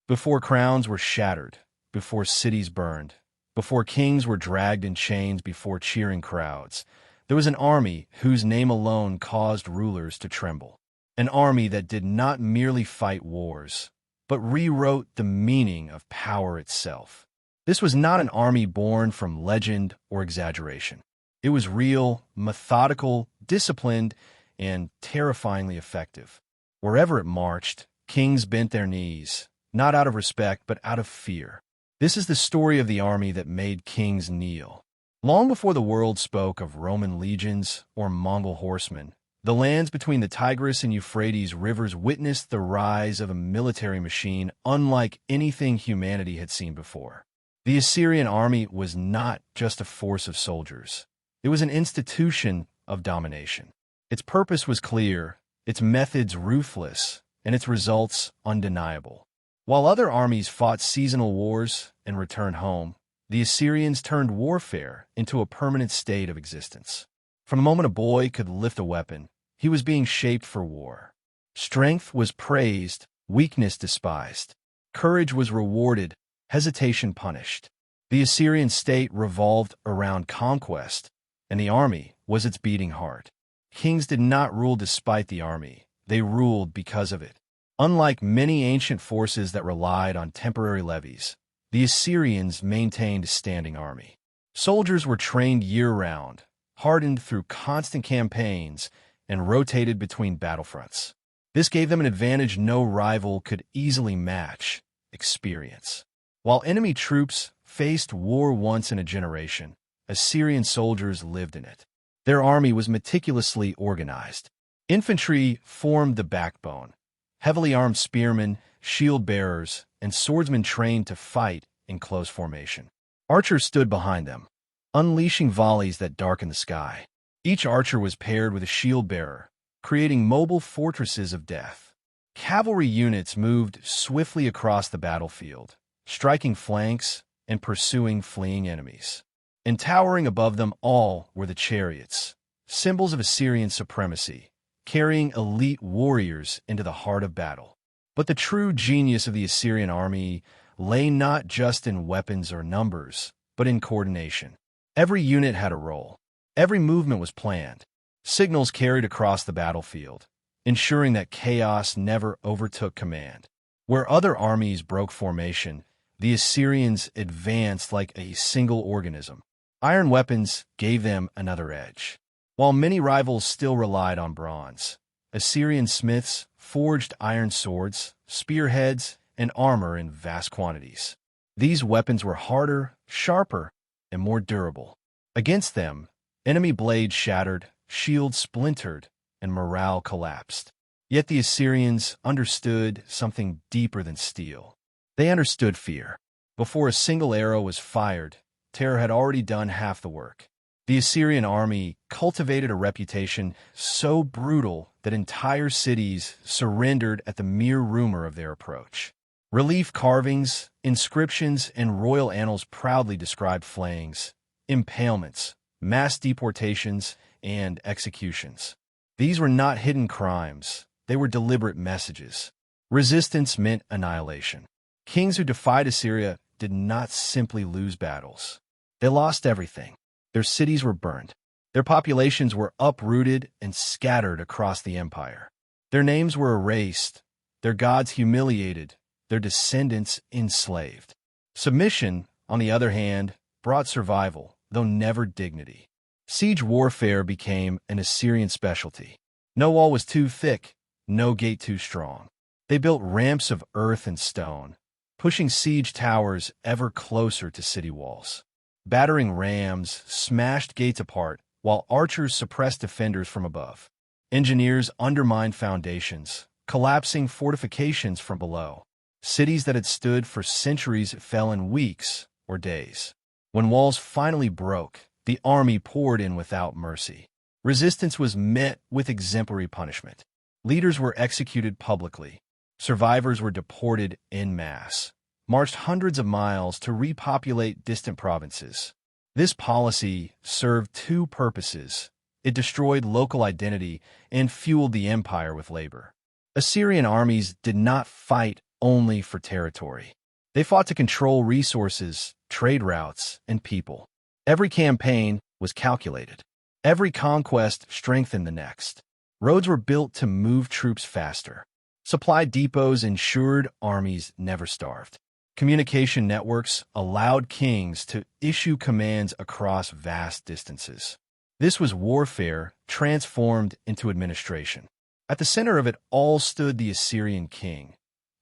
Before crowns were shattered, before cities burned, before kings were dragged in chains before cheering crowds, there was an army whose name alone caused rulers to tremble. An army that did not merely fight wars, but rewrote the meaning of power itself. This was not an army born from legend or exaggeration. It was real, methodical, disciplined, and terrifyingly effective. Wherever it marched, kings bent their knees, not out of respect but out of fear. This is the story of the army that made kings kneel. Long before the world spoke of Roman legions or Mongol horsemen, the lands between the Tigris and Euphrates rivers witnessed the rise of a military machine unlike anything humanity had seen before. The Assyrian army was not just a force of soldiers. It was an institution of domination. Its purpose was clear, its methods ruthless, and its results undeniable. While other armies fought seasonal wars and returned home, the Assyrians turned warfare into a permanent state of existence. From the moment a boy could lift a weapon, he was being shaped for war. Strength was praised, weakness despised. Courage was rewarded, hesitation punished. The Assyrian state revolved around conquest, and the army was its beating heart. Kings did not rule despite the army, they ruled because of it. Unlike many ancient forces that relied on temporary levies, the Assyrians maintained a standing army. Soldiers were trained year-round, hardened through constant campaigns, and rotated between battlefronts. This gave them an advantage no rival could easily match: experience. While enemy troops faced war once in a generation, Assyrian soldiers lived in it. Their army was meticulously organized. Infantry formed the backbone. Heavily armed spearmen, shield-bearers, and swordsmen trained to fight in close formation. Archers stood behind them, unleashing volleys that darkened the sky. Each archer was paired with a shield-bearer, creating mobile fortresses of death. Cavalry units moved swiftly across the battlefield, striking flanks and pursuing fleeing enemies. And towering above them all were the chariots, symbols of Assyrian supremacy, carrying elite warriors into the heart of battle. But the true genius of the Assyrian army lay not just in weapons or numbers, but in coordination. Every unit had a role. Every movement was planned. Signals carried across the battlefield, ensuring that chaos never overtook command. Where other armies broke formation, the Assyrians advanced like a single organism. Iron weapons gave them another edge. While many rivals still relied on bronze, Assyrian smiths forged iron swords, spearheads, and armor in vast quantities. These weapons were harder, sharper, and more durable. Against them, enemy blades shattered, shields splintered, and morale collapsed. Yet the Assyrians understood something deeper than steel. They understood fear. Before a single arrow was fired, terror had already done half the work. The Assyrian army cultivated a reputation so brutal that entire cities surrendered at the mere rumor of their approach. Relief carvings, inscriptions, and royal annals proudly described flayings, impalements, mass deportations, and executions. These were not hidden crimes, they were deliberate messages. Resistance meant annihilation. Kings who defied Assyria did not simply lose battles. They lost everything. Their cities were burned. Their populations were uprooted and scattered across the empire. Their names were erased, their gods humiliated, their descendants enslaved. Submission, on the other hand, brought survival, though never dignity. Siege warfare became an Assyrian specialty. No wall was too thick, no gate too strong. They built ramps of earth and stone, pushing siege towers ever closer to city walls. Battering rams smashed gates apart, while archers suppressed defenders from above. Engineers undermined foundations, collapsing fortifications from below. Cities that had stood for centuries fell in weeks or days. When walls finally broke, the army poured in without mercy. Resistance was met with exemplary punishment. Leaders were executed publicly. Survivors were deported en masse, marched hundreds of miles to repopulate distant provinces. This policy served two purposes. It destroyed local identity and fueled the empire with labor. Assyrian armies did not fight only for territory. They fought to control resources, trade routes, and people. Every campaign was calculated. Every conquest strengthened the next. Roads were built to move troops faster. Supply depots ensured armies never starved. Communication networks allowed kings to issue commands across vast distances. This was warfare transformed into administration. At the center of it all stood the Assyrian king,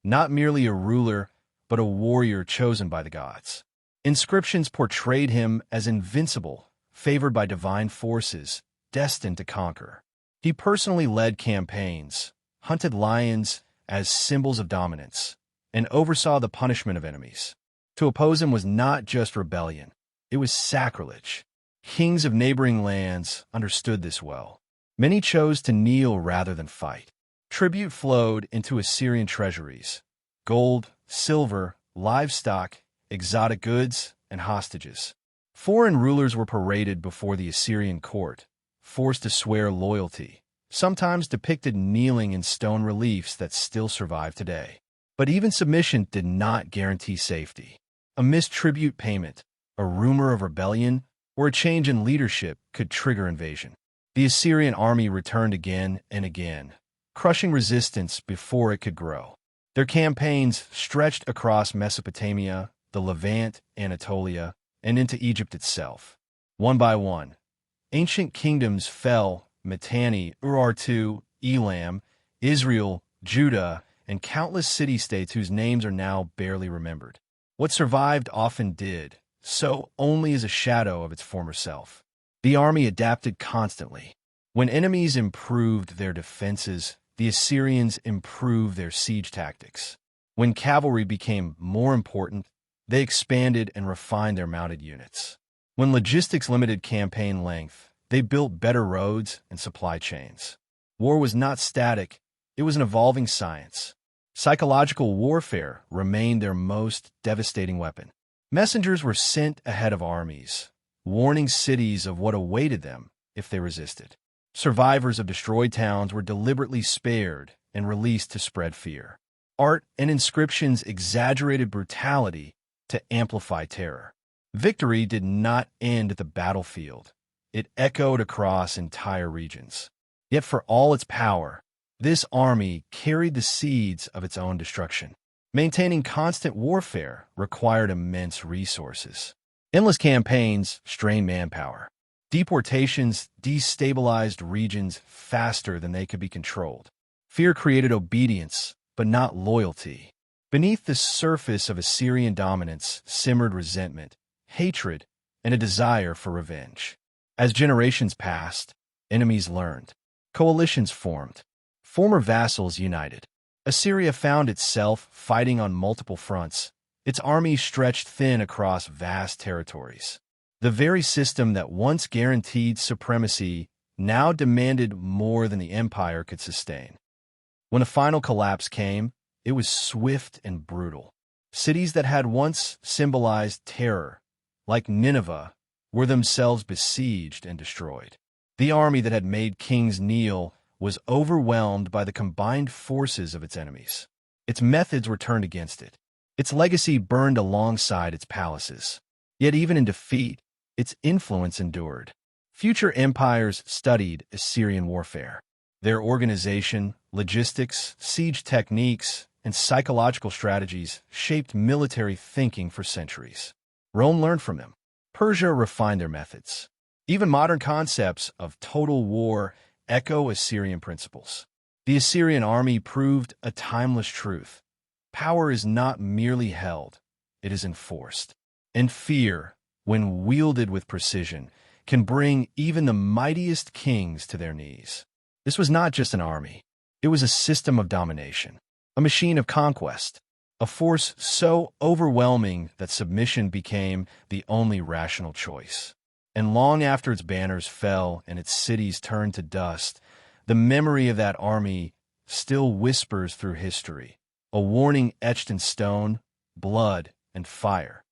not merely a ruler, but a warrior chosen by the gods. Inscriptions portrayed him as invincible, favored by divine forces, destined to conquer. He personally led campaigns, hunted lions as symbols of dominance, and oversaw the punishment of enemies. To oppose him was not just rebellion, it was sacrilege. Kings of neighboring lands understood this well. Many chose to kneel rather than fight. Tribute flowed into Assyrian treasuries: gold, silver, livestock, exotic goods, and hostages. Foreign rulers were paraded before the Assyrian court, forced to swear loyalty, sometimes depicted kneeling in stone reliefs that still survive today. But even submission did not guarantee safety. A missed tribute payment, a rumor of rebellion, or a change in leadership could trigger invasion. The Assyrian army returned again and again, crushing resistance before it could grow. Their campaigns stretched across Mesopotamia, the Levant, Anatolia, and into Egypt itself. One by one, ancient kingdoms fell: Mitanni, Urartu, Elam, Israel, Judah, and countless city-states whose names are now barely remembered. What survived often did so only as a shadow of its former self. The army adapted constantly. When enemies improved their defenses, the Assyrians improved their siege tactics. When cavalry became more important, they expanded and refined their mounted units. When logistics limited campaign length, they built better roads and supply chains. War was not static, it was an evolving science. Psychological warfare remained their most devastating weapon. Messengers were sent ahead of armies, warning cities of what awaited them if they resisted. Survivors of destroyed towns were deliberately spared and released to spread fear. Art and inscriptions exaggerated brutality to amplify terror. Victory did not end at the battlefield. It echoed across entire regions. Yet for all its power, this army carried the seeds of its own destruction. Maintaining constant warfare required immense resources. Endless campaigns strained manpower. Deportations destabilized regions faster than they could be controlled. Fear created obedience, but not loyalty. Beneath the surface of Assyrian dominance simmered resentment, hatred, and a desire for revenge. As generations passed, enemies learned. Coalitions formed. Former vassals united. Assyria found itself fighting on multiple fronts. Its army stretched thin across vast territories. The very system that once guaranteed supremacy now demanded more than the empire could sustain. When a final collapse came, it was swift and brutal. Cities that had once symbolized terror, like Nineveh, were themselves besieged and destroyed. The army that had made kings kneel was overwhelmed by the combined forces of its enemies. Its methods were turned against it. Its legacy burned alongside its palaces. Yet even in defeat, its influence endured. Future empires studied Assyrian warfare. Their organization, logistics, siege techniques, and psychological strategies shaped military thinking for centuries. Rome learned from them. Persia refined their methods. Even modern concepts of total war echo Assyrian principles. The Assyrian army proved a timeless truth. Power is not merely held, it is enforced. And fear, when wielded with precision, can bring even the mightiest kings to their knees. This was not just an army. It was a system of domination, a machine of conquest, a force so overwhelming that submission became the only rational choice. And long after its banners fell and its cities turned to dust, the memory of that army still whispers through history, a warning etched in stone, blood, and fire.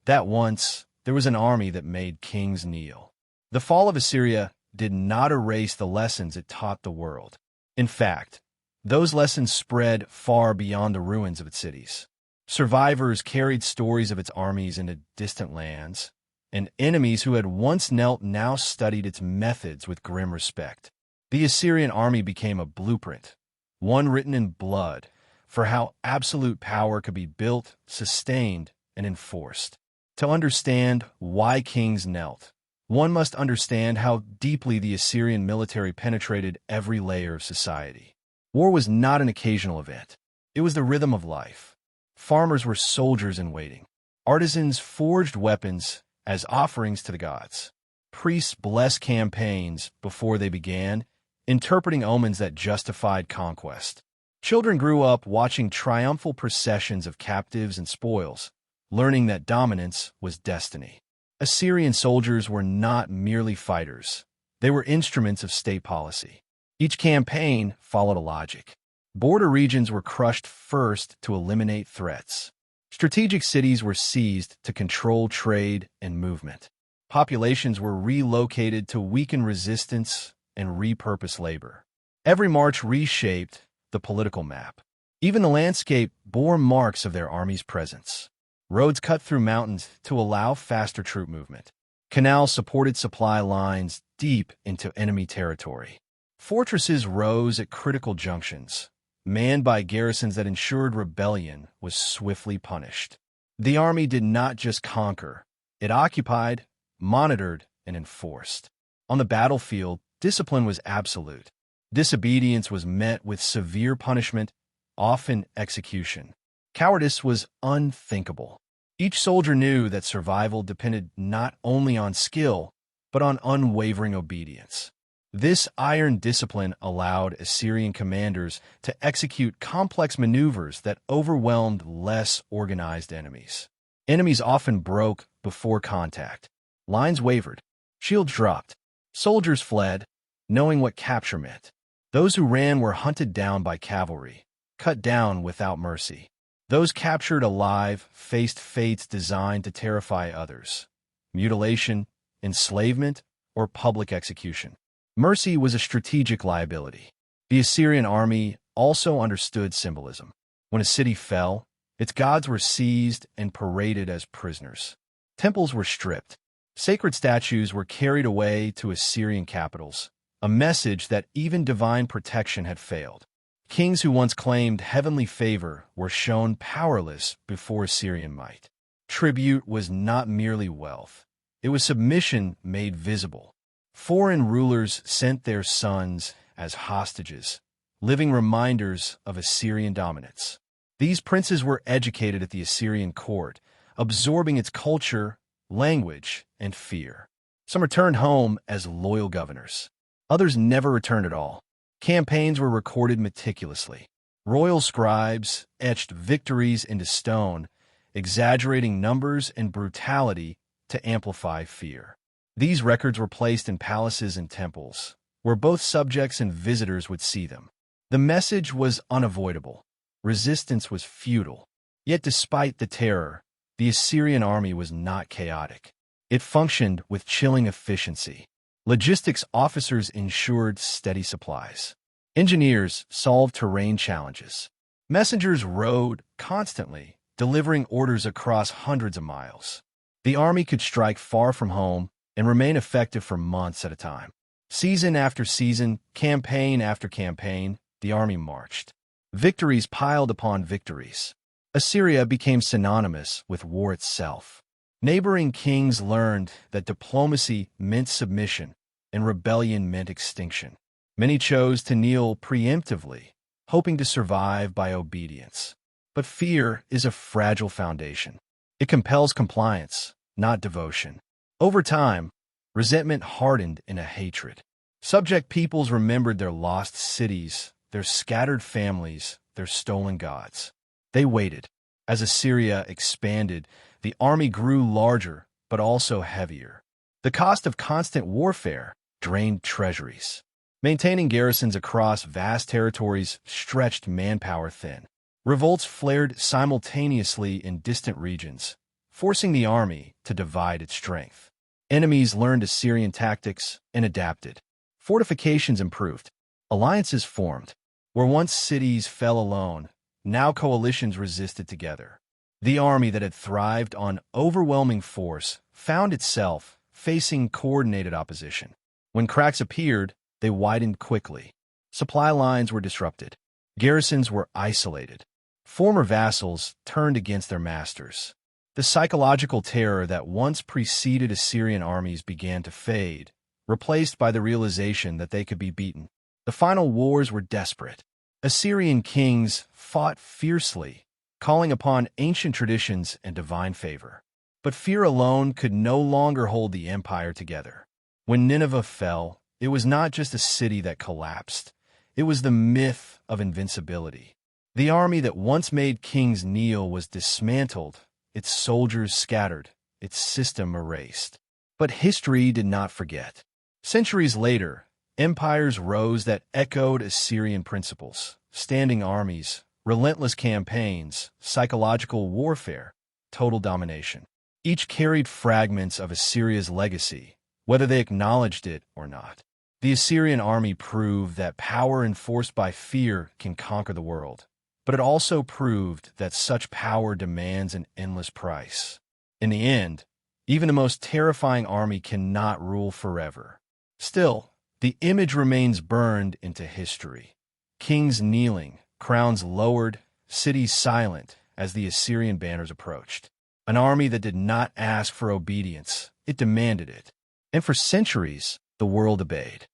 That once there was an army that made kings kneel. The fall of Assyria did not erase the lessons it taught the world. In fact, Those lessons spread far beyond the ruins of its cities. Survivors carried stories of its armies into distant lands, and enemies who had once knelt now studied its methods with grim respect. The Assyrian army became a blueprint, one written in blood, for how absolute power could be built, sustained, and enforced. To understand why kings knelt, one must understand how deeply the Assyrian military penetrated every layer of society. War was not an occasional event. It was the rhythm of life. Farmers were soldiers in waiting. Artisans forged weapons as offerings to the gods. Priests blessed campaigns before they began, interpreting omens that justified conquest. Children grew up watching triumphal processions of captives and spoils, learning that dominance was destiny. Assyrian soldiers were not merely fighters. They were instruments of state policy. Each campaign followed a logic. Border regions were crushed first to eliminate threats. Strategic cities were seized to control trade and movement. Populations were relocated to weaken resistance and repurpose labor. Every march reshaped the political map. Even the landscape bore marks of their army's presence. Roads cut through mountains to allow faster troop movement. Canals supported supply lines deep into enemy territory. Fortresses rose at critical junctions, manned by garrisons that ensured rebellion was swiftly punished. The army did not just conquer, it occupied, monitored, and enforced. On the battlefield, discipline was absolute. Disobedience was met with severe punishment, often execution. Cowardice was unthinkable. Each soldier knew that survival depended not only on skill, but on unwavering obedience. This iron discipline allowed Assyrian commanders to execute complex maneuvers that overwhelmed less organized enemies. Enemies often broke before contact. Lines wavered. Shields dropped. Soldiers fled, knowing what capture meant. Those who ran were hunted down by cavalry, cut down without mercy. Those captured alive faced fates designed to terrify others: mutilation, enslavement, or public execution. Mercy was a strategic liability. The Assyrian army also understood symbolism. When a city fell, its gods were seized and paraded as prisoners. Temples were stripped. Sacred statues were carried away to Assyrian capitals, a message that even divine protection had failed. Kings who once claimed heavenly favor were shown powerless before Assyrian might. Tribute was not merely wealth. It was submission made visible. Foreign rulers sent their sons as hostages, living reminders of Assyrian dominance. These princes were educated at the Assyrian court, absorbing its culture, language, and fear. Some returned home as loyal governors. Others never returned at all. Campaigns were recorded meticulously. Royal scribes etched victories into stone, exaggerating numbers and brutality to amplify fear. These records were placed in palaces and temples, where both subjects and visitors would see them. The message was unavoidable. Resistance was futile. Yet despite the terror, the Assyrian army was not chaotic. It functioned with chilling efficiency. Logistics officers ensured steady supplies. Engineers solved terrain challenges. Messengers rode constantly, delivering orders across hundreds of miles. The army could strike far from home and remain effective for months at a time. Season after season, campaign after campaign, the army marched. Victories piled upon victories. Assyria became synonymous with war itself. Neighboring kings learned that diplomacy meant submission and rebellion meant extinction. Many chose to kneel preemptively, hoping to survive by obedience. But fear is a fragile foundation. It compels compliance, not devotion. Over time, resentment hardened into hatred. Subject peoples remembered their lost cities, their scattered families, their stolen gods. They waited. As Assyria expanded, the army grew larger, but also heavier. The cost of constant warfare drained treasuries. Maintaining garrisons across vast territories stretched manpower thin. Revolts flared simultaneously in distant regions, forcing the army to divide its strength. Enemies learned Assyrian tactics and adapted. Fortifications improved. Alliances formed. Where once cities fell alone, now coalitions resisted together. The army that had thrived on overwhelming force found itself facing coordinated opposition. When cracks appeared, they widened quickly. Supply lines were disrupted. Garrisons were isolated. Former vassals turned against their masters. The psychological terror that once preceded Assyrian armies began to fade, replaced by the realization that they could be beaten. The final wars were desperate. Assyrian kings fought fiercely, calling upon ancient traditions and divine favor. But fear alone could no longer hold the empire together. When Nineveh fell, it was not just a city that collapsed. It was the myth of invincibility. The army that once made kings kneel was dismantled, its soldiers scattered, its system erased. But history did not forget. Centuries later, empires rose that echoed Assyrian principles: standing armies, relentless campaigns, psychological warfare, total domination. Each carried fragments of Assyria's legacy, whether they acknowledged it or not. The Assyrian army proved that power enforced by fear can conquer the world, but it also proved that such power demands an endless price. In the end, even the most terrifying army cannot rule forever. Still, the image remains burned into history. Kings kneeling, crowns lowered, cities silent as the Assyrian banners approached. An army that did not ask for obedience, it demanded it. And for centuries, the world obeyed.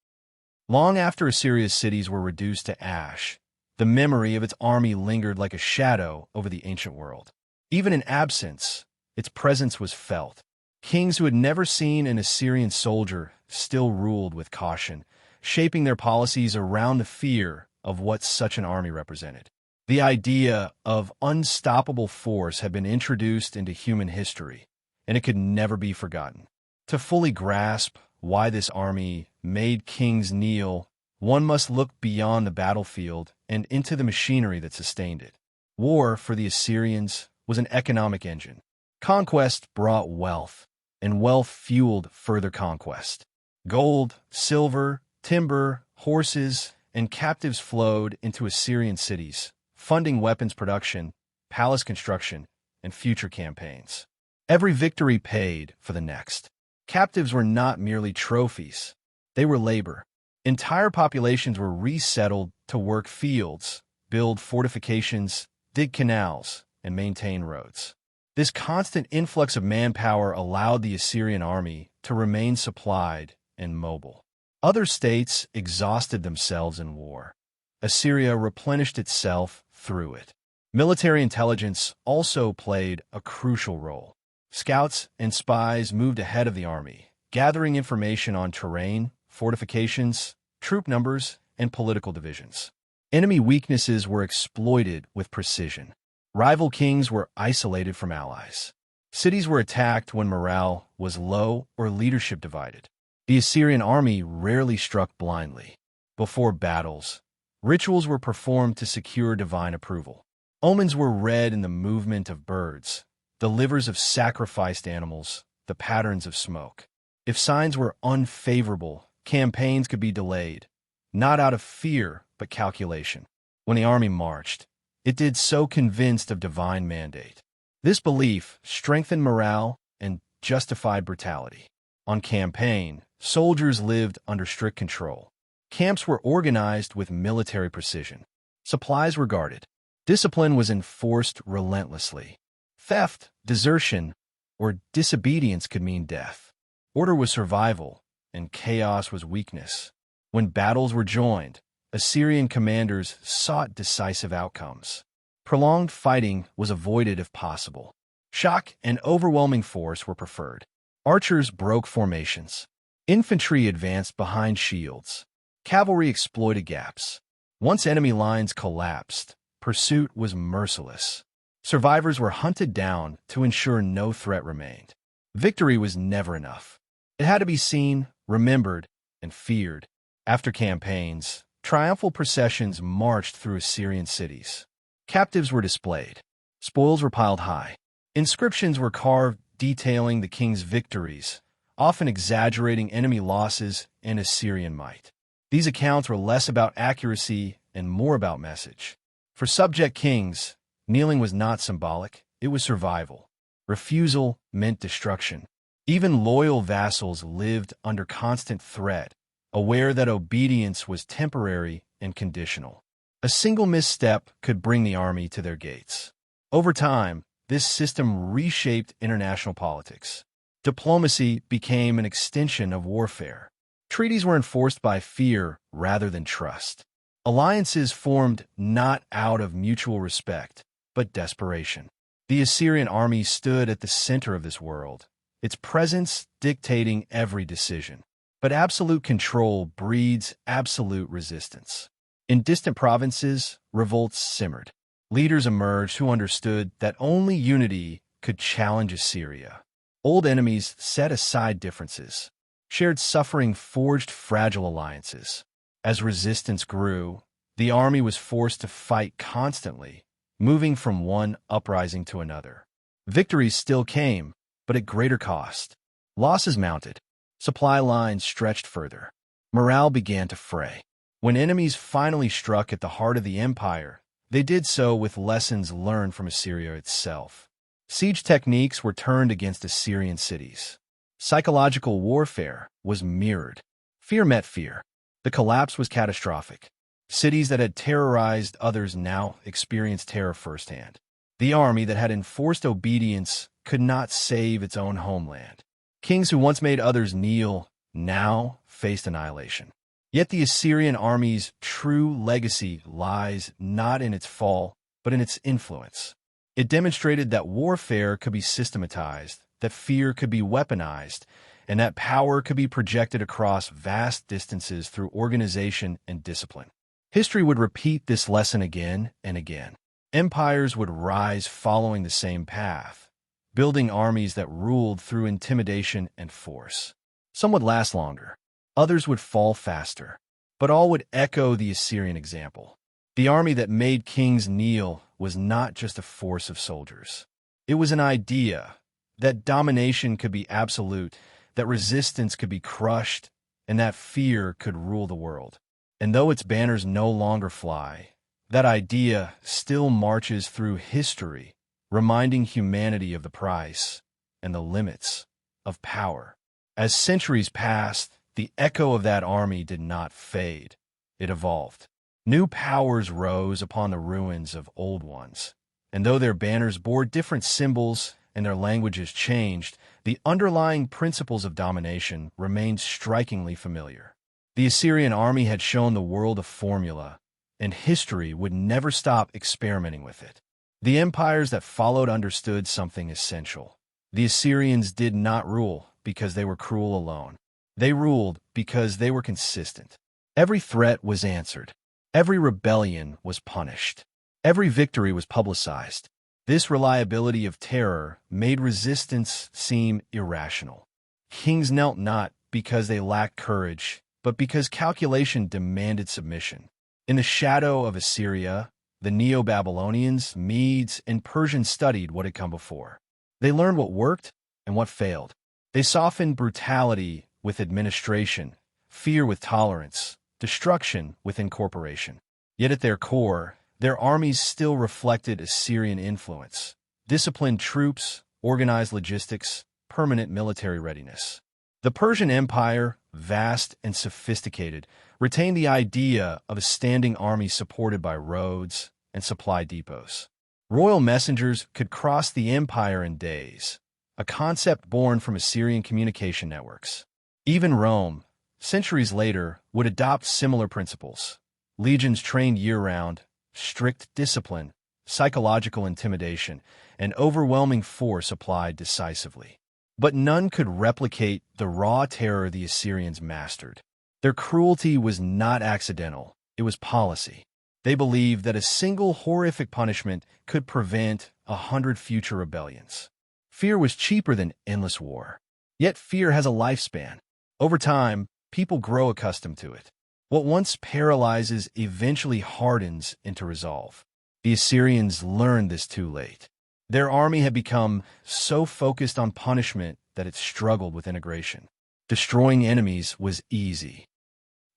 Long after Assyria's cities were reduced to ash, the memory of its army lingered like a shadow over the ancient world. Even in absence, its presence was felt. Kings who had never seen an Assyrian soldier still ruled with caution, shaping their policies around the fear of what such an army represented. The idea of unstoppable force had been introduced into human history, and it could never be forgotten. To fully grasp why this army made kings kneel, one must look beyond the battlefield and into the machinery that sustained it. War, for the Assyrians, was an economic engine. Conquest brought wealth, and wealth fueled further conquest. Gold, silver, timber, horses, and captives flowed into Assyrian cities, funding weapons production, palace construction, and future campaigns. Every victory paid for the next. Captives were not merely trophies. They were labor. Entire populations were resettled to work fields, build fortifications, dig canals, and maintain roads. This constant influx of manpower allowed the Assyrian army to remain supplied and mobile. Other states exhausted themselves in war. Assyria replenished itself through it. Military intelligence also played a crucial role. Scouts and spies moved ahead of the army, gathering information on terrain, fortifications, troop numbers, and political divisions. Enemy weaknesses were exploited with precision. Rival kings were isolated from allies. Cities were attacked when morale was low or leadership divided. The Assyrian army rarely struck blindly. Before battles, rituals were performed to secure divine approval. Omens were read in the movement of birds, the livers of sacrificed animals, the patterns of smoke. If signs were unfavorable, campaigns could be delayed, not out of fear, but calculation. When the army marched, it did so convinced of divine mandate. This belief strengthened morale and justified brutality. On campaign, soldiers lived under strict control. Camps were organized with military precision. Supplies were guarded. Discipline was enforced relentlessly. Theft, desertion, or disobedience could mean death. Order was survival, and chaos was weakness. When battles were joined, Assyrian commanders sought decisive outcomes. Prolonged fighting was avoided if possible. Shock and overwhelming force were preferred. Archers broke formations. Infantry advanced behind shields. Cavalry exploited gaps. Once enemy lines collapsed, pursuit was merciless. Survivors were hunted down to ensure no threat remained. Victory was never enough. It had to be seen, remembered, and feared. After campaigns, triumphal processions marched through Assyrian cities. Captives were displayed. Spoils were piled high. Inscriptions were carved detailing the king's victories, often exaggerating enemy losses and Assyrian might. These accounts were less about accuracy and more about message. For subject kings, kneeling was not symbolic, it was survival. Refusal meant destruction. Even loyal vassals lived under constant threat, aware that obedience was temporary and conditional. A single misstep could bring the army to their gates. Over time, this system reshaped international politics. Diplomacy became an extension of warfare. Treaties were enforced by fear rather than trust. Alliances formed not out of mutual respect, but desperation. The Assyrian army stood at the center of this world, its presence dictating every decision. But absolute control breeds absolute resistance. In distant provinces, revolts simmered. Leaders emerged who understood that only unity could challenge Assyria. Old enemies set aside differences. Shared suffering forged fragile alliances. As resistance grew, the army was forced to fight constantly, moving from one uprising to another. Victories still came, but at greater cost. Losses mounted. Supply lines stretched further. Morale began to fray. When enemies finally struck at the heart of the empire, they did so with lessons learned from Assyria itself. Siege techniques were turned against Assyrian cities. Psychological warfare was mirrored. Fear met fear. The collapse was catastrophic. Cities that had terrorized others now experienced terror firsthand. The army that had enforced obedience could not save its own homeland. Kings who once made others kneel now faced annihilation. Yet the Assyrian army's true legacy lies not in its fall, but in its influence. It demonstrated that warfare could be systematized, that fear could be weaponized, and that power could be projected across vast distances through organization and discipline. History would repeat this lesson again and again. Empires would rise following the same path, building armies that ruled through intimidation and force. Some would last longer. Others would fall faster, but all would echo the Assyrian example. The army that made kings kneel was not just a force of soldiers. It was an idea that domination could be absolute, that resistance could be crushed, and that fear could rule the world. And though its banners no longer fly, that idea still marches through history, reminding humanity of the price and the limits of power. As centuries passed, the echo of that army did not fade. It evolved. New powers rose upon the ruins of old ones. And though their banners bore different symbols and their languages changed, the underlying principles of domination remained strikingly familiar. The Assyrian army had shown the world a formula, and history would never stop experimenting with it. The empires that followed understood something essential. The Assyrians did not rule because they were cruel alone. They ruled because they were consistent. Every threat was answered. Every rebellion was punished. Every victory was publicized. This reliability of terror made resistance seem irrational. Kings knelt not because they lacked courage, but because calculation demanded submission. In the shadow of Assyria, the Neo-Babylonians, Medes, and Persians studied what had come before. They learned what worked and what failed. They softened brutality with administration, fear with tolerance, destruction with incorporation. Yet at their core, their armies still reflected Assyrian influence. Disciplined troops, organized logistics, permanent military readiness. The Persian Empire, vast and sophisticated, retained the idea of a standing army supported by roads and supply depots. Royal messengers could cross the empire in days, a concept born from Assyrian communication networks. Even Rome, centuries later, would adopt similar principles. Legions trained year-round, strict discipline, psychological intimidation, and overwhelming force applied decisively. But none could replicate the raw terror the Assyrians mastered. Their cruelty was not accidental, it was policy. They believed that a single horrific punishment could prevent 100 future rebellions. Fear was cheaper than endless war. Yet fear has a lifespan. Over time, people grow accustomed to it. What once paralyzes eventually hardens into resolve. The Assyrians learned this too late. Their army had become so focused on punishment that it struggled with integration. Destroying enemies was easy.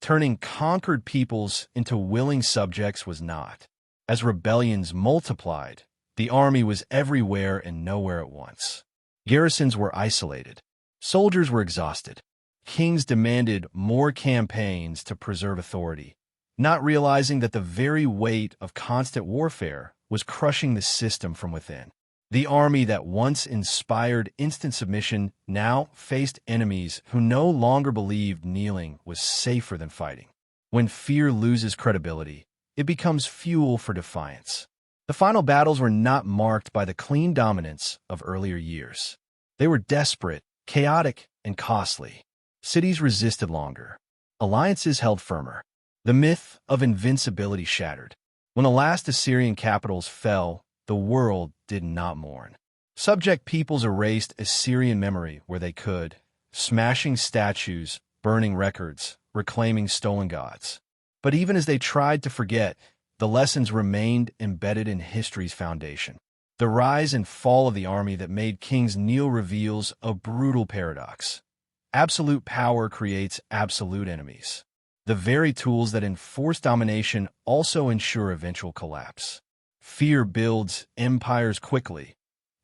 Turning conquered peoples into willing subjects was not. As rebellions multiplied, the army was everywhere and nowhere at once. Garrisons were isolated. Soldiers were exhausted. Kings demanded more campaigns to preserve authority, not realizing that the very weight of constant warfare was crushing the system from within. The army that once inspired instant submission now faced enemies who no longer believed kneeling was safer than fighting. When fear loses credibility, it becomes fuel for defiance. The final battles were not marked by the clean dominance of earlier years. They were desperate, chaotic, and costly. Cities resisted longer. Alliances held firmer. The myth of invincibility shattered. When the last Assyrian capitals fell, the world did not mourn. Subject peoples erased Assyrian memory where they could, smashing statues, burning records, reclaiming stolen gods. But even as they tried to forget, the lessons remained embedded in history's foundation. The rise and fall of the army that made kings kneel reveals a brutal paradox. Absolute power creates absolute enemies. The very tools that enforce domination also ensure eventual collapse. Fear builds empires quickly,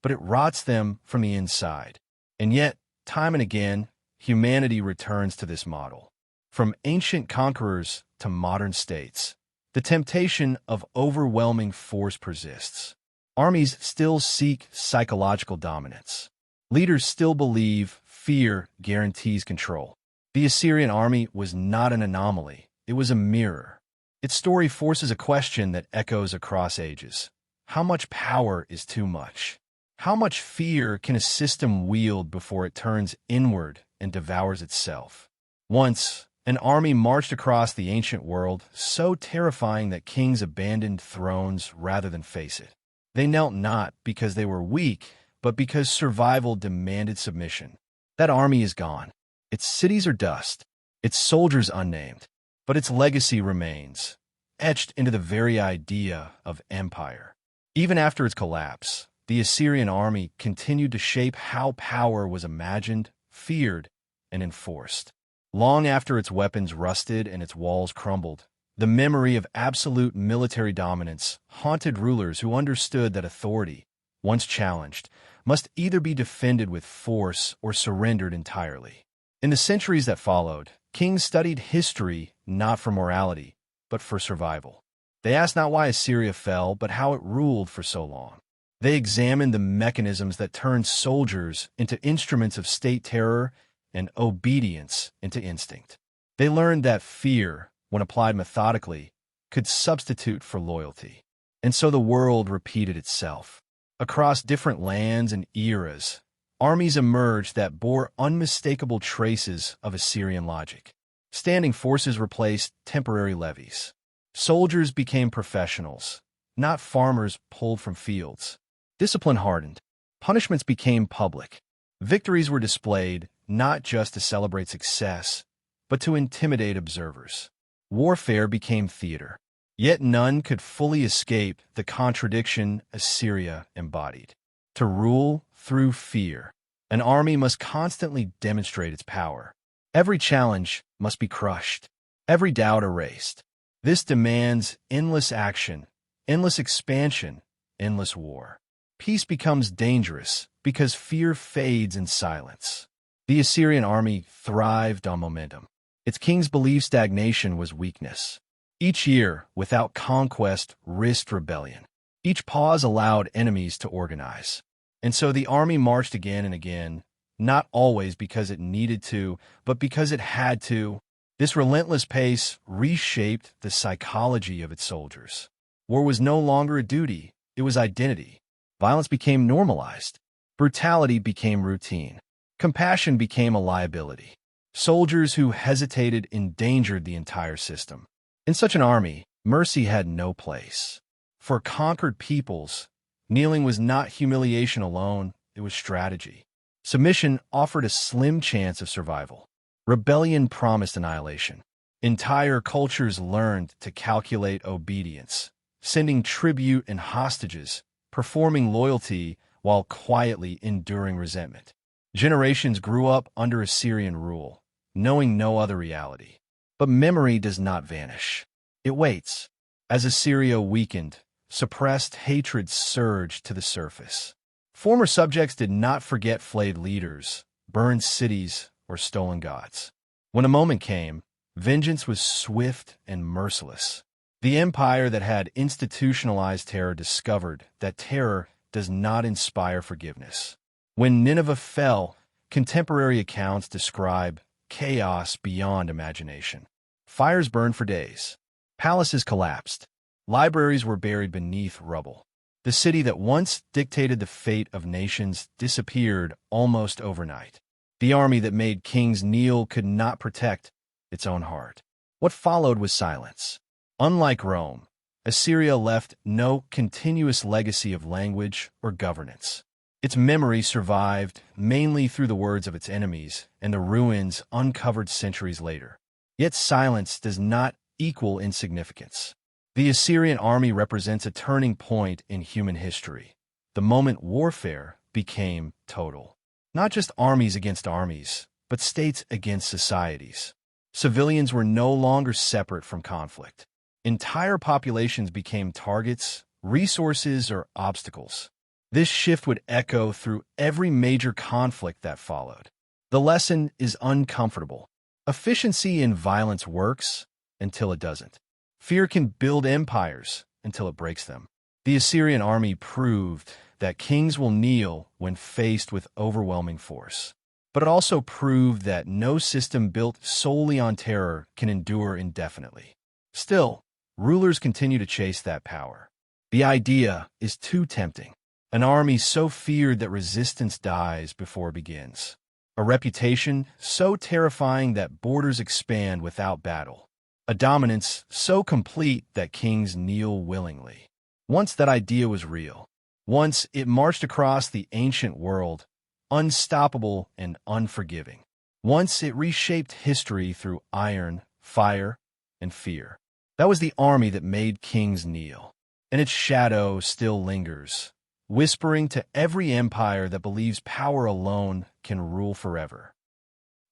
but it rots them from the inside. And yet, time and again, humanity returns to this model. From ancient conquerors to modern states, the temptation of overwhelming force persists. Armies still seek psychological dominance. Leaders still believe fear guarantees control. The Assyrian army was not an anomaly, it was a mirror. Its story forces a question that echoes across ages. How much power is too much? How much fear can a system wield before it turns inward and devours itself? Once, an army marched across the ancient world, so terrifying that kings abandoned thrones rather than face it. They knelt not because they were weak, but because survival demanded submission. That army is gone. Its cities are dust, its soldiers unnamed, but its legacy remains, etched into the very idea of empire. Even after its collapse, the Assyrian army continued to shape how power was imagined, feared, and enforced. Long after its weapons rusted and its walls crumbled, the memory of absolute military dominance haunted rulers who understood that authority, once challenged, must either be defended with force or surrendered entirely. In the centuries that followed, kings studied history not for morality, but for survival. They asked not why Assyria fell, but how it ruled for so long. They examined the mechanisms that turned soldiers into instruments of state terror and obedience into instinct. They learned that fear, when applied methodically, could substitute for loyalty. And so the world repeated itself. Across different lands and eras, armies emerged that bore unmistakable traces of Assyrian logic. Standing forces replaced temporary levies. Soldiers became professionals, not farmers pulled from fields. Discipline hardened. Punishments became public. Victories were displayed not just to celebrate success, but to intimidate observers. Warfare became theater. Yet none could fully escape the contradiction Assyria embodied. To rule through fear, an army must constantly demonstrate its power. Every challenge must be crushed, every doubt erased. This demands endless action, endless expansion, endless war. Peace becomes dangerous because fear fades in silence. The Assyrian army thrived on momentum. Its kings believed stagnation was weakness. Each year, without conquest, risked rebellion. Each pause allowed enemies to organize. And so the army marched again and again, not always because it needed to, but because it had to. This relentless pace reshaped the psychology of its soldiers. War was no longer a duty, it was identity. Violence became normalized. Brutality became routine. Compassion became a liability. Soldiers who hesitated endangered the entire system. In such an army, mercy had no place. For conquered peoples, kneeling was not humiliation alone, it was strategy. Submission offered a slim chance of survival. Rebellion promised annihilation. Entire cultures learned to calculate obedience, sending tribute and hostages, performing loyalty while quietly enduring resentment. Generations grew up under Assyrian rule, knowing no other reality. But memory does not vanish. It waits. As Assyria weakened, suppressed hatred surged to the surface. Former subjects did not forget flayed leaders, burned cities, or stolen gods. When a moment came, vengeance was swift and merciless. The empire that had institutionalized terror discovered that terror does not inspire forgiveness. When Nineveh fell, contemporary accounts describe chaos beyond imagination. Fires burned for days. Palaces collapsed. Libraries were buried beneath rubble. The city that once dictated the fate of nations disappeared almost overnight. The army that made kings kneel could not protect its own heart. What followed was silence. Unlike Rome, Assyria left no continuous legacy of language or governance. Its memory survived mainly through the words of its enemies and the ruins uncovered centuries later. Yet silence does not equal insignificance. The Assyrian army represents a turning point in human history, the moment warfare became total. Not just armies against armies, but states against societies. Civilians were no longer separate from conflict. Entire populations became targets, resources, or obstacles. This shift would echo through every major conflict that followed. The lesson is uncomfortable. Efficiency in violence works until it doesn't. Fear can build empires until it breaks them. The Assyrian army proved that kings will kneel when faced with overwhelming force. But it also proved that no system built solely on terror can endure indefinitely. Still, rulers continue to chase that power. The idea is too tempting. An army so feared that resistance dies before it begins. A reputation so terrifying that borders expand without battle. A dominance so complete that kings kneel willingly. Once that idea was real. Once it marched across the ancient world, unstoppable and unforgiving. Once it reshaped history through iron, fire, and fear. That was the army that made kings kneel. And its shadow still lingers, whispering to every empire that believes power alone can rule forever.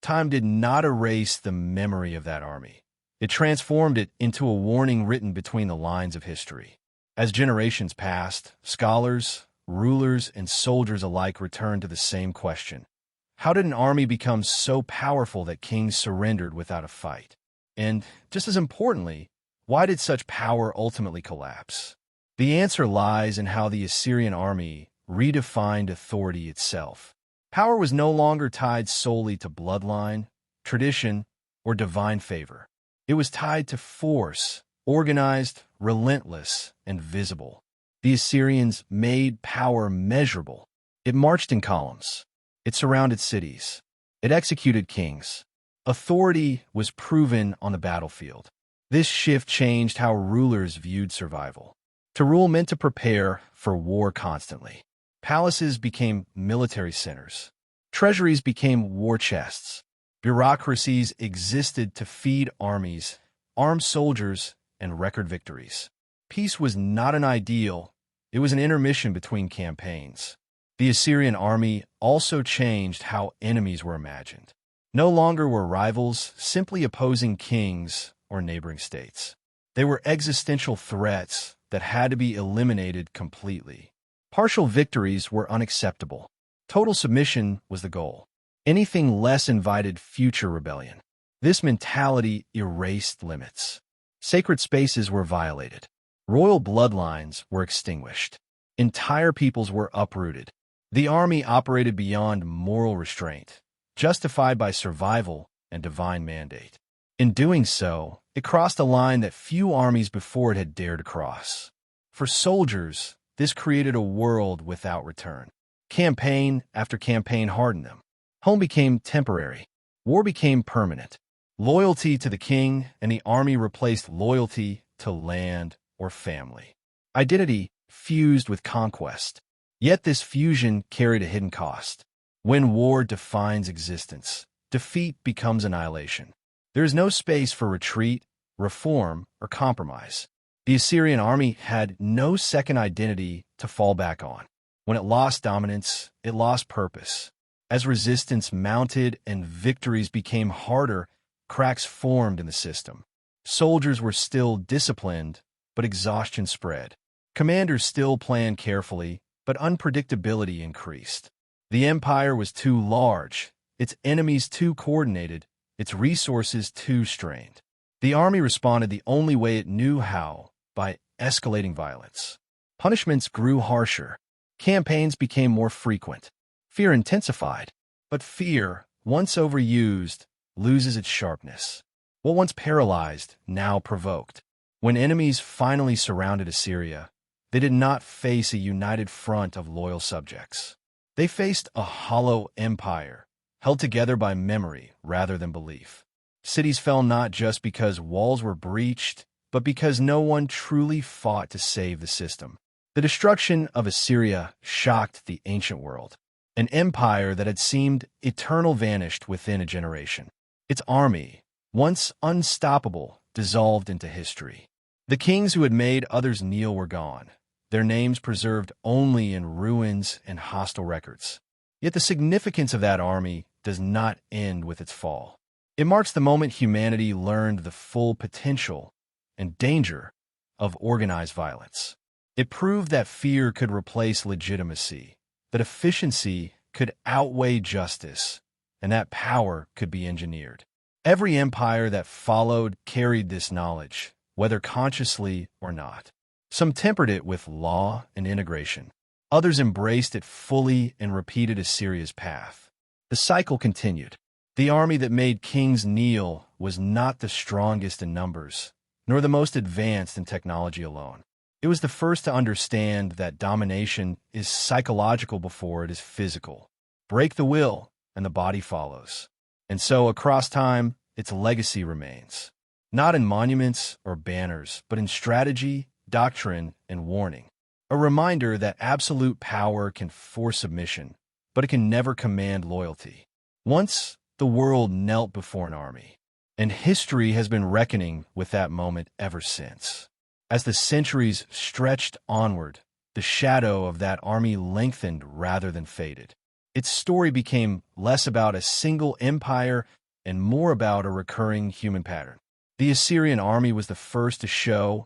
Time did not erase the memory of that army. It transformed it into a warning written between the lines of history. As generations passed, scholars, rulers, and soldiers alike returned to the same question. How did an army become so powerful that kings surrendered without a fight? And, just as importantly, why did such power ultimately collapse? The answer lies in how the Assyrian army redefined authority itself. Power was no longer tied solely to bloodline, tradition, or divine favor. It was tied to force, organized, relentless, and visible. The Assyrians made power measurable. It marched in columns. It surrounded cities. It executed kings. Authority was proven on the battlefield. This shift changed how rulers viewed survival. To rule meant to prepare for war constantly. Palaces became military centers. Treasuries became war chests. Bureaucracies existed to feed armies, arm soldiers, and record victories. Peace was not an ideal, it was an intermission between campaigns. The Assyrian army also changed how enemies were imagined. No longer were rivals simply opposing kings or neighboring states. They were existential threats that had to be eliminated completely. Partial victories were unacceptable. Total submission was the goal. Anything less invited future rebellion. This mentality erased limits. Sacred spaces were violated. Royal bloodlines were extinguished. Entire peoples were uprooted. The army operated beyond moral restraint, justified by survival and divine mandate. In doing so, it crossed a line that few armies before it had dared to cross. For soldiers, this created a world without return. Campaign after campaign hardened them. Home became temporary. War became permanent. Loyalty to the king and the army replaced loyalty to land or family. Identity fused with conquest. Yet this fusion carried a hidden cost. When war defines existence, defeat becomes annihilation. There is no space for retreat, reform, or compromise. The Assyrian army had no second identity to fall back on. When it lost dominance, it lost purpose. As resistance mounted and victories became harder, cracks formed in the system. Soldiers were still disciplined, but exhaustion spread. Commanders still planned carefully, but unpredictability increased. The empire was too large, its enemies too coordinated, its resources too strained. The army responded the only way it knew how, by escalating violence. Punishments grew harsher. Campaigns became more frequent. Fear intensified. But fear, once overused, loses its sharpness. What once paralyzed, now provoked. When enemies finally surrounded Assyria, they did not face a united front of loyal subjects. They faced a hollow empire, held together by memory rather than belief. Cities fell not just because walls were breached, but because no one truly fought to save the system. The destruction of Assyria shocked the ancient world. An empire that had seemed eternal vanished within a generation. Its army, once unstoppable, dissolved into history. The kings who had made others kneel were gone, their names preserved only in ruins and hostile records. Yet the significance of that army does not end with its fall. It marks the moment humanity learned the full potential and danger of organized violence. It proved that fear could replace legitimacy, that efficiency could outweigh justice, and that power could be engineered. Every empire that followed carried this knowledge, whether consciously or not. Some tempered it with law and integration. Others embraced it fully and repeated Assyria's path. The cycle continued. The army that made kings kneel was not the strongest in numbers, nor the most advanced in technology alone. It was the first to understand that domination is psychological before it is physical. Break the will, and the body follows. And so, across time, its legacy remains. Not in monuments or banners, but in strategy, doctrine, and warning. A reminder that absolute power can force submission, but it can never command loyalty. Once, the world knelt before an army, and history has been reckoning with that moment ever since. As the centuries stretched onward, the shadow of that army lengthened rather than faded. Its story became less about a single empire and more about a recurring human pattern. The Assyrian army was the first to show,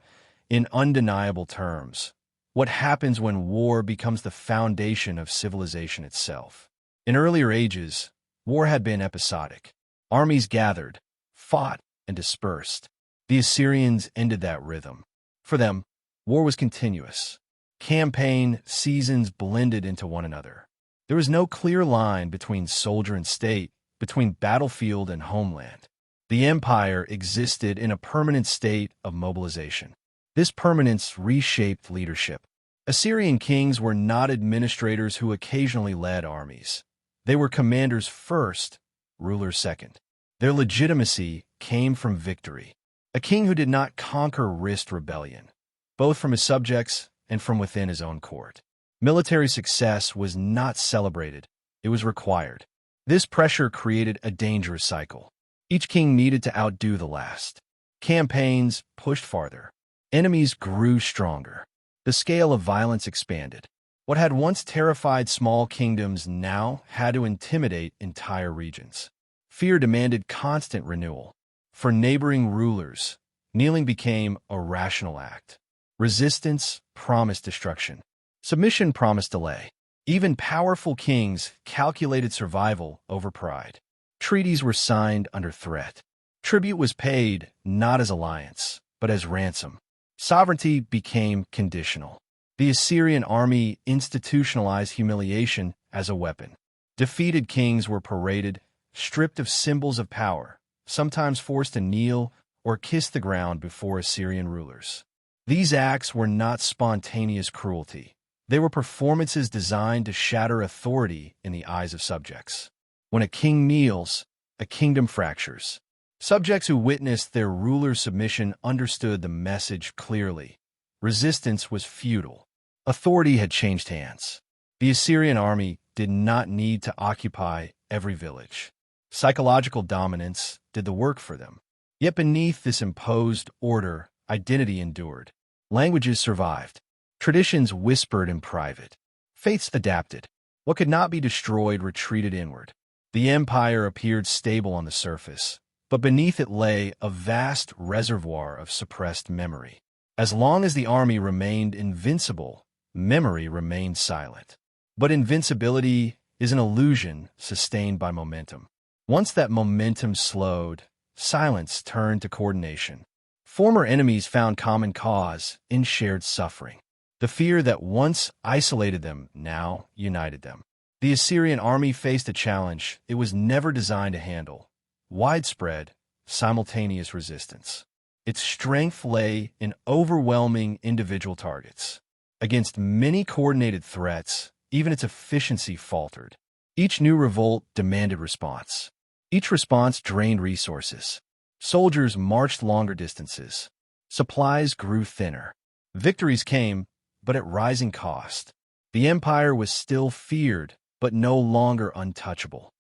in undeniable terms, what happens when war becomes the foundation of civilization itself. In earlier ages, war had been episodic. Armies gathered, fought, and dispersed. The Assyrians ended that rhythm. For them, war was continuous. Campaign seasons blended into one another. There was no clear line between soldier and state, between battlefield and homeland. The empire existed in a permanent state of mobilization. This permanence reshaped leadership. Assyrian kings were not administrators who occasionally led armies. They were commanders first, rulers second. Their legitimacy came from victory. A king who did not conquer risked rebellion, both from his subjects and from within his own court. Military success was not celebrated, it was required. This pressure created a dangerous cycle. Each king needed to outdo the last. Campaigns pushed farther. Enemies grew stronger. The scale of violence expanded. What had once terrified small kingdoms now had to intimidate entire regions. Fear demanded constant renewal. For neighboring rulers, kneeling became a rational act. Resistance promised destruction. Submission promised delay. Even powerful kings calculated survival over pride. Treaties were signed under threat. Tribute was paid not as alliance, but as ransom. Sovereignty became conditional. The Assyrian army institutionalized humiliation as a weapon. Defeated kings were paraded, stripped of symbols of power, sometimes forced to kneel or kiss the ground before Assyrian rulers. These acts were not spontaneous cruelty. They were performances designed to shatter authority in the eyes of subjects. When a king kneels, a kingdom fractures. Subjects who witnessed their ruler's submission understood the message clearly. Resistance was futile. Authority had changed hands. The Assyrian army did not need to occupy every village. Psychological dominance did the work for them. Yet beneath this imposed order, identity endured. Languages survived. Traditions whispered in private. Faiths adapted. What could not be destroyed retreated inward. The empire appeared stable on the surface, but beneath it lay a vast reservoir of suppressed memory. As long as the army remained invincible, memory remained silent. But invincibility is an illusion sustained by momentum. Once that momentum slowed, silence turned to coordination. Former enemies found common cause in shared suffering. The fear that once isolated them now united them. The Assyrian army faced a challenge it was never designed to handle: widespread, simultaneous resistance. Its strength lay in overwhelming individual targets. Against many coordinated threats, even its efficiency faltered. Each new revolt demanded response. Each response drained resources. Soldiers marched longer distances. Supplies grew thinner. Victories came, but at rising cost. The empire was still feared, but no longer untouchable.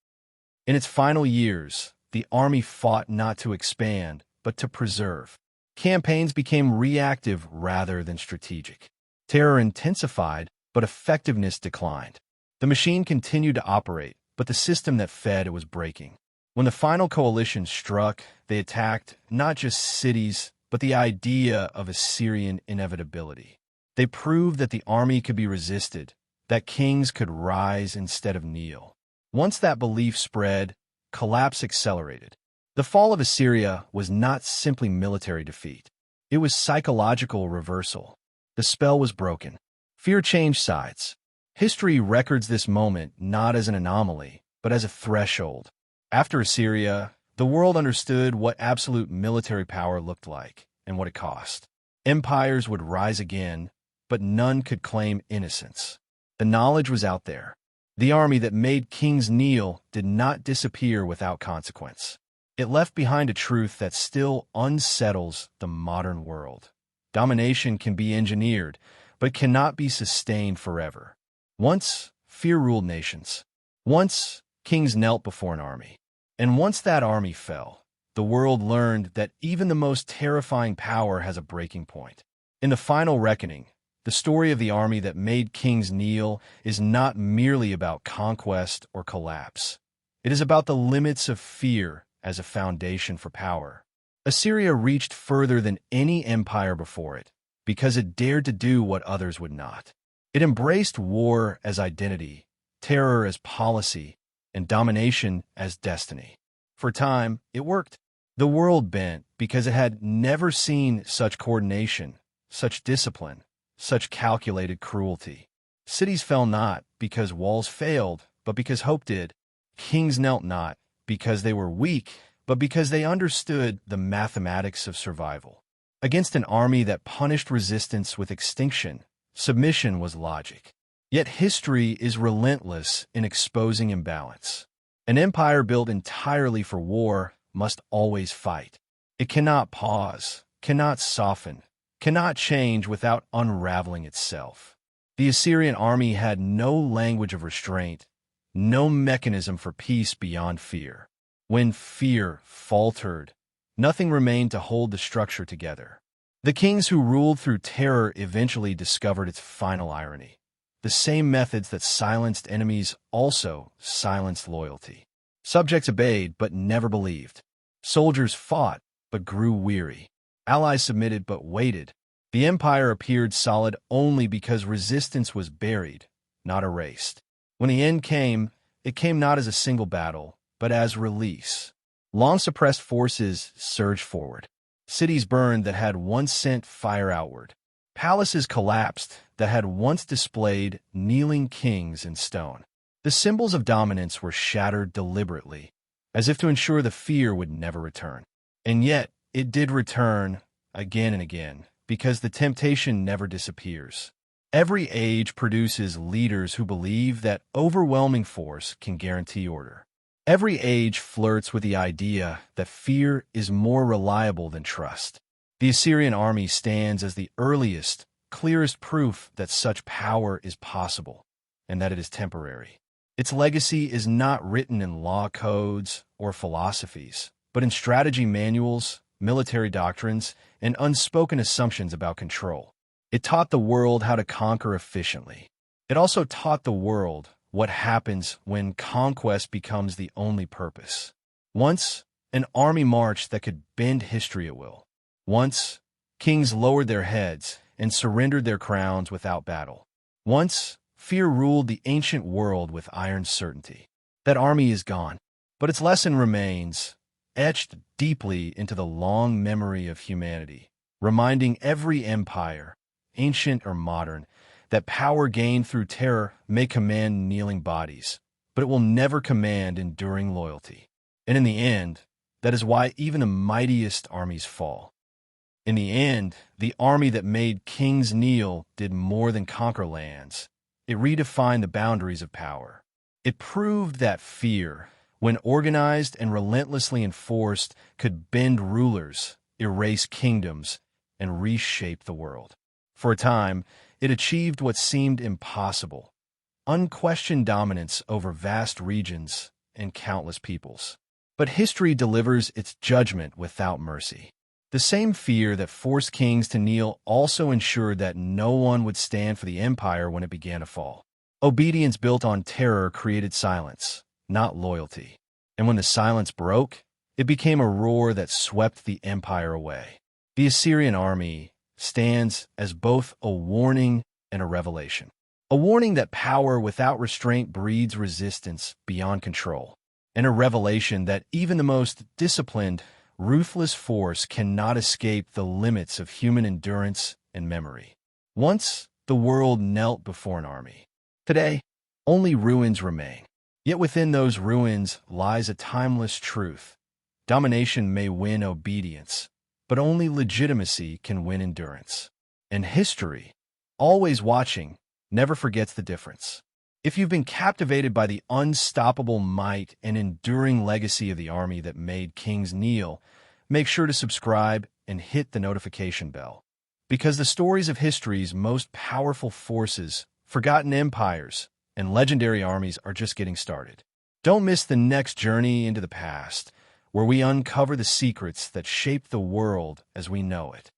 In its final years, the army fought not to expand, but to preserve. Campaigns became reactive rather than strategic. Terror intensified, but effectiveness declined. The machine continued to operate, but the system that fed it was breaking. When the final coalition struck, they attacked not just cities, but the idea of Assyrian inevitability. They proved that the army could be resisted, that kings could rise instead of kneel. Once that belief spread, collapse accelerated. The fall of Assyria was not simply military defeat. It was psychological reversal. The spell was broken. Fear changed sides. History records this moment not as an anomaly, but as a threshold. After Assyria, the world understood what absolute military power looked like and what it cost. Empires would rise again, but none could claim innocence. The knowledge was out there. The army that made kings kneel did not disappear without consequence. It left behind a truth that still unsettles the modern world. Domination can be engineered, but cannot be sustained forever. Once, fear ruled nations. Once, kings knelt before an army. And once that army fell, the world learned that even the most terrifying power has a breaking point. In the final reckoning, the story of the army that made kings kneel is not merely about conquest or collapse. It is about the limits of fear as a foundation for power. Assyria reached further than any empire before it, because it dared to do what others would not. It embraced war as identity, terror as policy, and domination as destiny. For a time, it worked. The world bent because it had never seen such coordination, such discipline, such calculated cruelty. Cities fell not because walls failed, but because hope did. Kings knelt not because they were weak, but because they understood the mathematics of survival. Against an army that punished resistance with extinction, submission was logic. Yet history is relentless in exposing imbalance. An empire built entirely for war must always fight. It cannot pause, cannot soften, cannot change without unraveling itself. The Assyrian army had no language of restraint, no mechanism for peace beyond fear. When fear faltered, nothing remained to hold the structure together. The kings who ruled through terror eventually discovered its final irony. The same methods that silenced enemies also silenced loyalty. Subjects obeyed but never believed. Soldiers fought but grew weary. Allies submitted but waited. The empire appeared solid only because resistance was buried, not erased. When the end came, it came not as a single battle, but as release. Long-suppressed forces surged forward. Cities burned that had once sent fire outward. Palaces collapsed that had once displayed kneeling kings in stone. The symbols of dominance were shattered deliberately, as if to ensure the fear would never return. And yet, it did return again and again, because the temptation never disappears. Every age produces leaders who believe that overwhelming force can guarantee order. Every age flirts with the idea that fear is more reliable than trust. The Assyrian army stands as the earliest, clearest proof that such power is possible, and that it is temporary. Its legacy is not written in law codes or philosophies, but in strategy manuals, military doctrines, and unspoken assumptions about control. It taught the world how to conquer efficiently. It also taught the world what happens when conquest becomes the only purpose. Once, an army march that could bend history at will. Once, kings lowered their heads and surrendered their crowns without battle. Once, fear ruled the ancient world with iron certainty. That army is gone, but its lesson remains, etched deeply into the long memory of humanity, reminding every empire, ancient or modern, that power gained through terror may command kneeling bodies, but it will never command enduring loyalty. And in the end, that is why even the mightiest armies fall. In the end, the army that made kings kneel did more than conquer lands. It redefined the boundaries of power. It proved that fear, when organized and relentlessly enforced, could bend rulers, erase kingdoms, and reshape the world. For a time, it achieved what seemed impossible: unquestioned dominance over vast regions and countless peoples. But history delivers its judgment without mercy. The same fear that forced kings to kneel also ensured that no one would stand for the empire when it began to fall. Obedience built on terror created silence, not loyalty. And when the silence broke, it became a roar that swept the empire away. The Assyrian army stands as both a warning and a revelation. A warning that power without restraint breeds resistance beyond control, and a revelation that even the most disciplined, ruthless force cannot escape the limits of human endurance and memory. Once, the world knelt before an army. Today, only ruins remain. Yet within those ruins lies a timeless truth. Domination may win obedience, but only legitimacy can win endurance. And history, always watching, never forgets the difference. If you've been captivated by the unstoppable might and enduring legacy of the army that made kings kneel, make sure to subscribe and hit the notification bell. Because the stories of history's most powerful forces, forgotten empires, and legendary armies are just getting started. Don't miss the next journey into the past, where we uncover the secrets that shape the world as we know it.